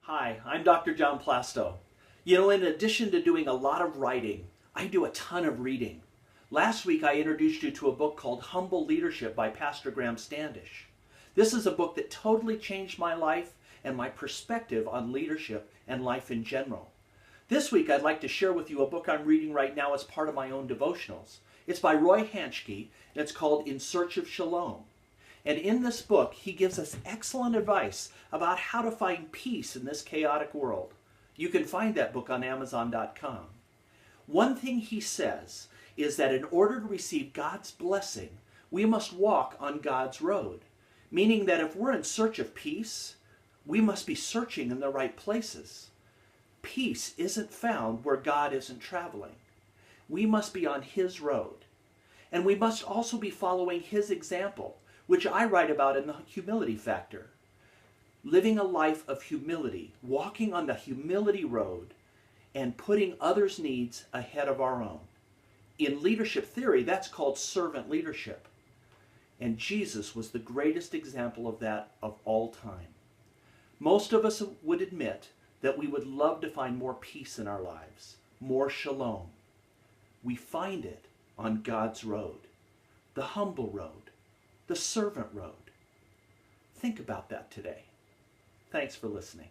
Hi, I'm Dr. John Plastow. You know, in addition to doing a lot of writing, I do a ton of reading. Last week I introduced you to a book called Humble Leadership by Pastor Graham Standish. This is a book that totally changed my life and my perspective on leadership and life in general. This week I'd like to share with you a book I'm reading right now as part of my own devotionals. It's by Roy Hanschke, and it's called In Search of Shalom. And in this book, he gives us excellent advice about how to find peace in this chaotic world. You can find that book on Amazon.com. One thing he says is that in order to receive God's blessing, we must walk on God's road. Meaning that if we're in search of peace, we must be searching in the right places. Peace isn't found where God isn't traveling. We must be on His road. And we must also be following His example, which I write about in the Humility Factor. Living a life of humility, walking on the humility road, and putting others' needs ahead of our own. In leadership theory, that's called servant leadership. And Jesus was the greatest example of that of all time. Most of us would admit that we would love to find more peace in our lives, more shalom. We find it on God's road, the humble road, the servant road. Think about that today. Thanks for listening.